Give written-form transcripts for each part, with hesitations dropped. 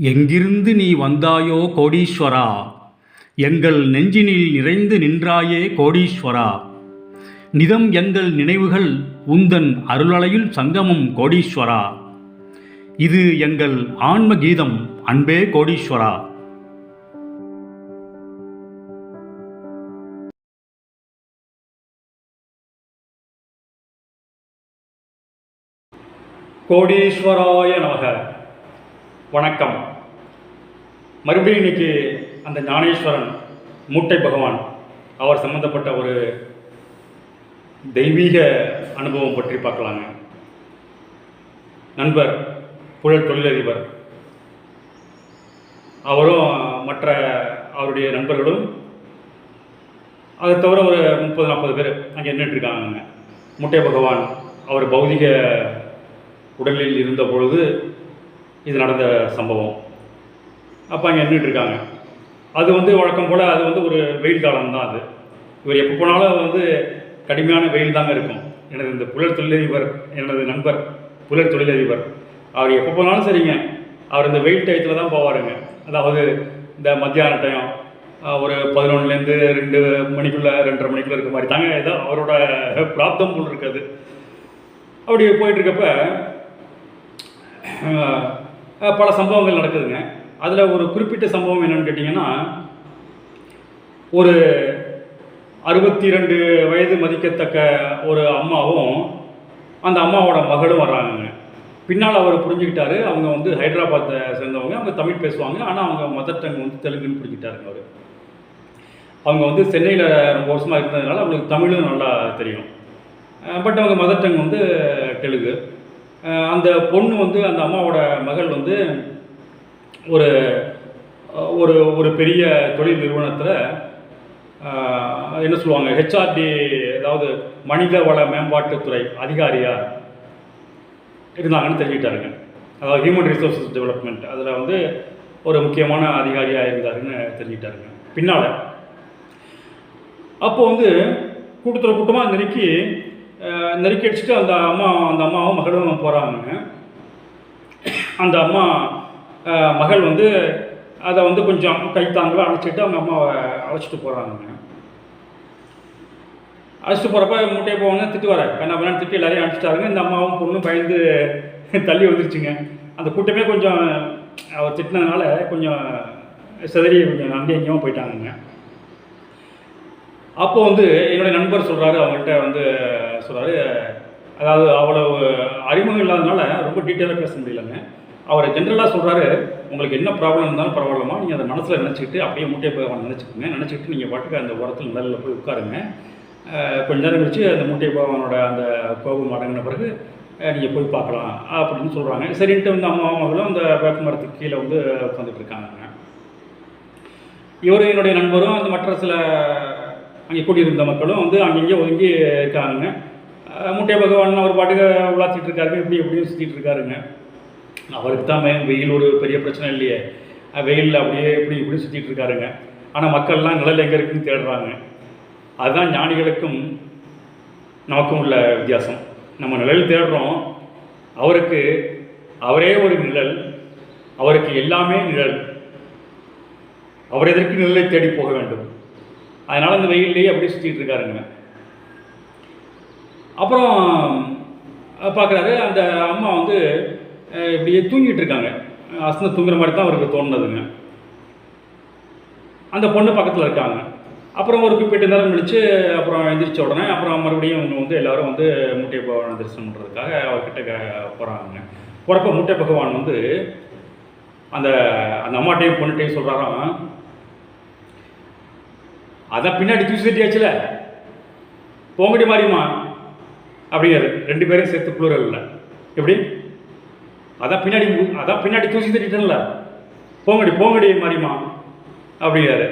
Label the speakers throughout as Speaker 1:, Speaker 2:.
Speaker 1: எங்கிருந்து நீ வந்தாயோ கோடீஸ்வரா, எங்கள் நெஞ்சினில் நிறைந்து நின்றாயே கோடீஸ்வரா. நிதம் எங்கள் நினைவுகள் உந்தன் அருளலையில் சங்கமம் கோடீஸ்வரா. இது எங்கள் ஆன்ம கீதம் அன்பே கோடீஸ்வரா. கோடீஸ்வராய நமக. வணக்கம். மறுபடியும் இன்னைக்கு அந்த ஞானேஸ்வரன் மூட்டை பகவான் அவர் சம்பந்தப்பட்ட ஒரு தெய்வீக அனுபவம் பற்றி பார்க்கலாங்க. நண்பர் புழல் தொழிலதிபர் அவரும் மற்ற அவருடைய நண்பர்களும் அதை தவிர ஒரு 30-40 பேர் அங்கே நின்றுட்டுருக்காங்க. மூட்டை பகவான் அவர் பௌதிக உடலில் இருந்த பொழுது இது நடந்த சம்பவம். அப்போ அங்கே நின்றுட்டுருக்காங்க. அது வழக்கம் போல் அது ஒரு வெயில் காலம்தான். அது இவர் எப்போ போனாலும் கடுமையான வெயில் தாங்க இருக்கும். எனது இந்த புழல் தொழிலதிபர், எனது நண்பர் புழல் தொழிலதிபர், அவர் எப்போ போனாலும் சரிங்க, அவர் இந்த வெயில் டயத்தில் தான் போவாருங்க. அதாவது இந்த மத்தியான டைம் ஒரு 11லேருந்து 2 மணிக்குள்ளே 2:30 மணிக்குள்ளே இருக்க மாதிரி தாங்க ஏதோ அவரோட பிராப்தம் போல் இருக்காது. அப்படி போயிட்டுருக்கப்ப பல சம்பவங்கள் நடக்குதுங்க. அதில் ஒரு குறிப்பிட்ட சம்பவம் என்னென்னு கேட்டிங்கன்னா, ஒரு 62 வயது மதிக்கத்தக்க ஒரு அம்மாவும் அந்த அம்மாவோட மகளும் வர்றாங்கங்க. பின்னால் அவர் புரிஞ்சுக்கிட்டாரு, அவங்க ஹைதராபாத்தை சேர்ந்தவங்க, அவங்க தமிழ் பேசுவாங்க, ஆனால் அவங்க மதர் டங் தெலுங்குன்னு புரிஞ்சுக்கிட்டாருங்க. அவங்க சென்னையில் ரொம்ப வருஷமாக இருந்ததுனால அவங்களுக்கு தமிழும் நல்லா தெரியும். பட் அவங்க மதர் டங் தெலுங்கு. அந்த பொண்ணு அந்த அம்மாவோட மகள் ஒரு ஒரு ஒரு பெரிய தொழில் நிறுவனத்தில் என்ன சொல்லுவாங்க, ஹெச்ஆர்டி, அதாவது மனித வள மேம்பாட்டுத்துறை அதிகாரியாக இருந்தாங்கன்னு தெரிஞ்சுக்கிட்டாருங்க. அதாவது ஹியூமன் ரிசோர்ஸஸ் டெவலப்மெண்ட், அதில் ஒரு முக்கியமான அதிகாரியாக இருந்தாருன்னு தெரிஞ்சுக்கிட்டாருங்க. பின்னால் அப்போ கூட்டமாக நெருக்கி அடிச்சுட்டு அந்த அம்மாவும் மகளும் போகிறாங்க. அந்த அம்மா மகள் அதை கொஞ்சம் கைத்தாங்களாக அழைச்சிட்டு அவங்க அம்மாவை அழைச்சிட்டு போகிறாங்க. அழைச்சிட்டு போகிறப்ப மூட்டையை போவாங்க, திட்டுவார கண்ணா திட்டு எல்லாரையும் அழைச்சிட்டாருங்க. இந்த அம்மாவும் பொண்ணும் பயந்து தள்ளி வந்துருச்சுங்க. அந்த கூட்டமே கொஞ்சம் அவர் திட்டினதுனால கொஞ்சம் சிதறி கொஞ்சம் அங்கேயும் போயிட்டாங்க. அப்போ என்னுடைய நண்பர் சொல்கிறாரு, அவங்கள்ட்ட சொல்கிறாரு, அதாவது அவ்வளோ அறிமுகம் இல்லாதனால ரொம்ப டீட்டெயிலாக பேச முடியலங்க. அவர் ஜென்ரலாக சொல்கிறாரு, உங்களுக்கு என்ன ப்ராப்ளம் இருந்தாலும் பரவாயில்லமா, நீங்கள் அதை மனசில் நினச்சிக்கிட்டு அப்படியே மூட்டையை போய் நினச்சிக்கிட்டு நீங்கள் பாட்டுக்கு அந்த உரத்தில் நிழலில் போய் உட்காருங்க. கொஞ்ச நேரம் கழிச்சு அந்த மூட்டை பகவானோட அந்த கோபம் அடங்கின பிறகு நீங்கள் போய் பார்க்கலாம் அப்படின்னு சொல்கிறாங்க. சரின்ட்டு அம்மாவும் மகளும் அந்த வேப்ப மரத்துக்கு கீழே உட்காந்துட்டு இருக்காங்க. இவரும் என்னுடைய நண்பரும் அந்த மற்ற சில அங்கே கூட்டியிருந்த மக்களும் அங்கங்கே ஒதுங்கி இருக்காங்க. மூட்டை பகவான் அவர் பாட்டுக்கு விளாத்திட்டு இருக்காருங்க, இப்படியும் சுற்றிட்டு இருக்காருங்க. அவருக்கு தான் வெயில் ஒரு பெரிய பிரச்சனை இல்லையே, வெயிலில் அப்படியே இப்படி சுற்றிட்டு இருக்காருங்க. ஆனால் மக்கள்லாம் நிழல் எங்கே இருக்குன்னு தேடுறாங்க. அதுதான் ஞானிகளுக்கும் நமக்கும் உள்ள வித்தியாசம். நம்ம நிழல் தேடுறோம், அவருக்கு அவரே ஒரு நிழல், அவருக்கு எல்லாமே நிழல். அவர் எதற்கு நிழலை தேடி போக வேண்டும்? அதனால் அந்த வெயிலேயே அப்படியே சுற்றிட்டு இருக்காருங்க. அப்புறம் பார்க்குறாரு, அந்த அம்மா இப்படியே தூங்கிட்டு இருக்காங்க. அசந்து தூங்குற மாதிரி தான் அவருக்கு தோணுதுங்க. அந்த பொண்ணு பக்கத்தில் இருக்காங்க. அப்புறம் ஒரு குறிப்பிட்ட நேரம் கழிச்சு அப்புறம் எந்திரிச்ச உடனே அப்புறம் மறுபடியும் அவங்க எல்லோரும் மூட்டை பகவான் தரிசனம் பண்ணுறதுக்காக அவர்கிட்ட போகிறாங்க. போகிறப்ப மூட்டை பகவான் அந்த அந்த அம்மாட்டையும் பொண்ணுட்டையும் சொல்கிறாராம், அதான் பின்னாடி தூசி தட்டியாச்சுல, போங்கடி மாறியுமா அப்படிங்கிறாரு. 2 பேரும் சேர்த்து புளூரல் இல்லை, எப்படி அதான் பின்னாடி தூசி தட்டிட்டேன்ல, போங்கடி மாறியுமா அப்படிங்கிறாரு.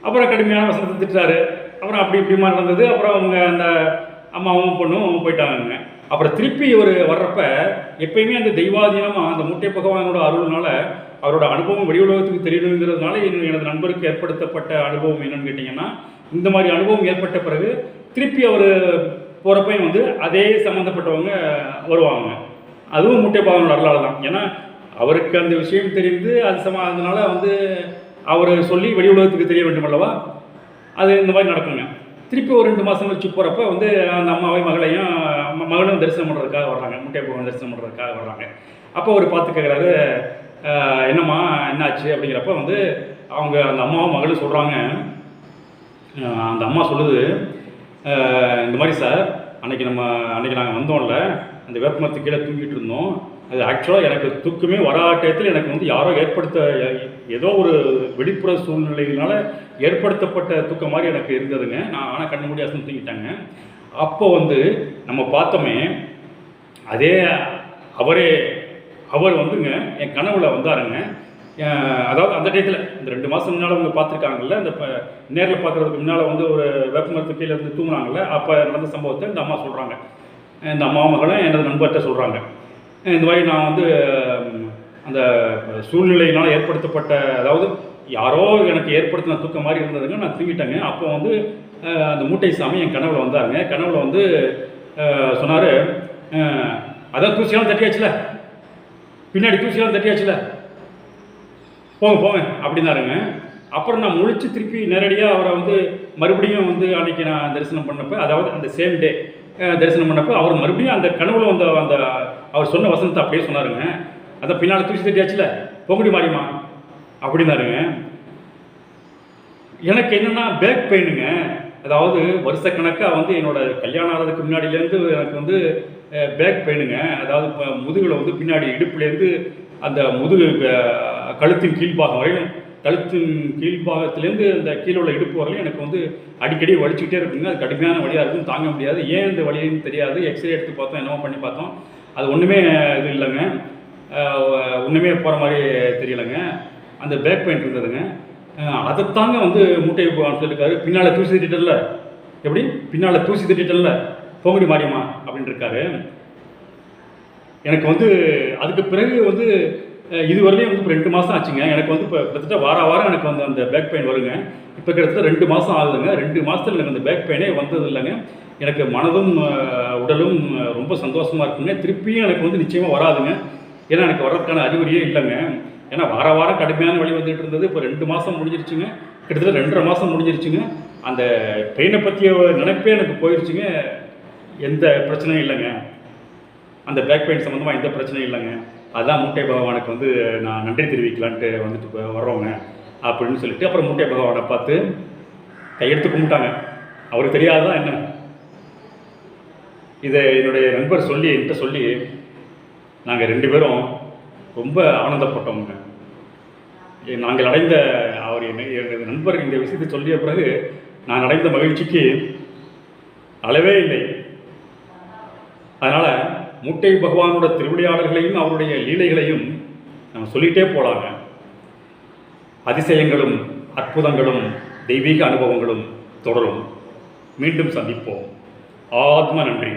Speaker 1: அப்புறம் கடுமையான வசனத்தை திட்டுறாரு. அப்புறம் இப்படிமா நடந்தது. அப்புறம் அவங்க அந்த அம்மாவும் பொண்ணும் போயிட்டாங்க. அப்புறம் திருப்பி இவர் வர்றப்ப எப்பயுமே அந்த தெய்வாதீனமாக அந்த மூட்டை பகவானோட அருள்னால அவரோட அனுபவம் வெளி உலகத்துக்கு தெரியணுங்கிறதுனால எனது நண்பருக்கு ஏற்படுத்தப்பட்ட அனுபவம் என்னென்னு கேட்டிங்கன்னா, இந்த மாதிரி அனுபவம் ஏற்பட்ட பிறகு திருப்பி அவர் போகிறப்பையும் அதே சம்மந்தப்பட்டவங்க வருவாங்க. அதுவும் மூட்டை பகவானோட அருளால் தான். ஏன்னா அவருக்கு அந்த விஷயம் தெரிந்து அதனால வந்து அவர் சொல்லி வெளி உலகத்துக்கு தெரிய வேண்டும் அல்லவா, அது இந்த மாதிரி நடக்குங்க. திருப்பி ஒரு 2 மாதம் கழிச்சு போகிறப்ப வந்து அந்த அம்மாவையும் மகளையும் மகனும் தரிசனம் பண்ணுறதுக்காக வர்றாங்க, முட்டை பகவான் தரிசனம் பண்ணுறதுக்காக வர்றாங்க. அப்போ அவர் பார்த்து கேட்குறாரு, என்னம்மா என்னாச்சு அப்படிங்கிறப்ப வந்து அவங்க அந்த அம்மாவும் மகளும் சொல்கிறாங்க. அந்த அம்மா சொல்லுது, இந்த மாதிரி சார் அன்றைக்கி நாங்கள் வந்தோம்ல, அந்த வேப்பமரத்துக்கு கீழே தூங்கிட்டு இருந்தோம். அது ஆக்சுவலாக எனக்கு தூக்கமே வராட்டத்தில் எனக்கு வந்து யாரோ ஏதோ ஒரு வெளிப்புற சூழ்நிலையினால ஏற்படுத்தப்பட்ட தூக்கம் மாதிரி எனக்கு இருந்ததுங்க. நான் ஆனால் கண்ணு மூடி அசந்து தூங்கிட்டாங்க. அப்போ வந்து நம்ம பார்த்தோமே, அதே அவர் வந்துங்க என் கனவுல வந்தாருங்க. அதாவது அந்த டயத்தில் இந்த 2 மாதம் முன்னால் அவங்க பார்த்துருக்காங்கல்ல, அந்த நேரில் பார்க்குறதுக்கு முன்னால் வந்து ஒரு வேப்பமரத்துக்கு கீழே இருந்து தூங்குனாங்கல்ல, அப்போ நடந்த சம்பவத்தை இந்த அம்மா சொல்கிறாங்க. இந்த அம்மா மகளும் எனது நண்பர்கிட்ட சொல்கிறாங்க. இந்த மாதிரி நான் வந்து அந்த சூழ்நிலையினால் ஏற்படுத்தப்பட்ட, அதாவது யாரோ எனக்கு ஏற்படுத்தின தூக்கம் மாதிரி இருந்ததுங்க. நான் தூங்கிட்டேங்க. அப்போ வந்து அந்த மூட்டை சாமி என் கனவுல வந்தாருங்க. கனவுல வந்து சொன்னார், அதான் தூசியெல்லாம் தட்டியாச்சுல, பின்னாடி தூசியெல்லாம் தட்டியாச்சுல, போங்க அப்படின்னாருங்க. அப்புறம் நான் முழிச்சு திருப்பி நேரடியாக அவரை வந்து மறுபடியும் வந்து அன்றைக்கி நான் தரிசனம் பண்ணப்போ, அதாவது அந்த சேம் டே தரிசனம் பண்ணப்போ அவர் மறுபடியும் அந்த கனவுல வந்த அந்த அவர் சொன்ன வசனத்தை அப்படியே சொன்னாருங்க. அதான் பின்னால் தூசி தட்டியாச்சுல, பொங்குடி மாறிமா அப்படின்னாருங்க. எனக்கு என்னென்னா பேக் பெயினுங்க. அதாவது வருஷக்கணக்காக வந்து என்னோட கல்யாணம் ஆகிறதுக்கு முன்னாடியிலேருந்து எனக்கு வந்து பேக் பெயினுங்க. அதாவது இப்போ முதுகில் வந்து பின்னாடி இடுப்புலேருந்து அந்த முதுகு கழுத்தின் கீழ்பாகம் வரையும், கழுத்தின் கீழ்பாகத்துலேருந்து அந்த கீழே உள்ள இடுப்பு வரையும் எனக்கு வந்து அடிக்கடி வலிச்சுக்கிட்டே இருக்குங்க. அது கடுமையான வலியாக இருக்கும், தாங்க முடியாது. ஏன் இந்த வலின்னு தெரியாது. எக்ஸ்ரே எடுத்து பார்த்தோம், என்னவோ பண்ணி பார்த்தோம், அது ஒன்றுமே இது இல்லைங்க, ஒன்றுமே போகிற மாதிரி தெரியலைங்க. அந்த பேக் பெயின் இருந்ததுங்க. அதைத்தாங்க வந்து மூட்டை சொல்லியிருக்காரு, பின்னால் தூசி தட்டிட்டல, எப்படி பின்னால் தூசி தட்டிட்டல, பொங்குடி மாறியம்மா அப்படின்னு இருக்காரு. எனக்கு வந்து அதுக்கு பிறகு வந்து இதுவரையிலையும் வந்து இப்போ 2 மாதம் ஆச்சுங்க. எனக்கு வந்து இப்போ கிட்டத்தட்ட வாரம் எனக்கு வந்து அந்த பேக் பெயின் வருங்க. இப்போ கிட்டத்தட்ட 2 மாதம் ஆகுதுங்க. 2 மாதத்தில் எனக்கு அந்த பேக் பெயினே வந்தது இல்லைங்க. எனக்கு மனதும் உடலும் ரொம்ப சந்தோஷமாக இருக்குங்க. திருப்பியும் எனக்கு வந்து நிச்சயமாக வராதுங்க. ஏன்னா எனக்கு வர்றதுக்கான அறிகுறியே இல்லைங்க. ஏன்னா வாரம் கடுமையான வலி வந்துகிட்டு இருந்தது. இப்போ 2 மாதம் முடிஞ்சிருச்சுங்க. கிட்டத்தட்ட 2.5 மாதம் முடிஞ்சிருச்சுங்க. அந்த பெயினை பற்றிய நினைப்பே எனக்கு போயிடுச்சுங்க. எந்த பிரச்சனையும் இல்லைங்க. அந்த பேக் பெயின் சம்மந்தமாக எந்த பிரச்சனையும் இல்லைங்க. அதுதான் மூட்டை பகவானுக்கு வந்து நான் நன்றி தெரிவிக்கலான்ட்டு வந்துட்டு இப்போ வர்றோங்க அப்படின்னு சொல்லிட்டு, அப்புறம் மூட்டை பகவானை பார்த்து கையெடுத்து கும்பிட்டாங்க. அவருக்கு தெரியாதுதான் என்ன. இதை என்னுடைய நண்பர் என்கிட்ட சொல்லி நாங்கள் 2 பேரும் ரொம்ப ஆனந்தப்பட்டோங்க. நாங்கள் அடைந்த எனது நண்பர் இந்த விஷயத்தை சொல்லிய பிறகு நான் அடைந்த மகிழ்ச்சிக்கு அளவே இல்லை. அதனால் மூட்டை பகவானோட திருவிளையாடல்களையும் அவருடைய லீலைகளையும் நம்ம சொல்லிகிட்டே போகலாங்க. அதிசயங்களும் அற்புதங்களும் தெய்வீக அனுபவங்களும் தொடரும். மீண்டும் சந்திப்போம். ஆத்ம நன்றி.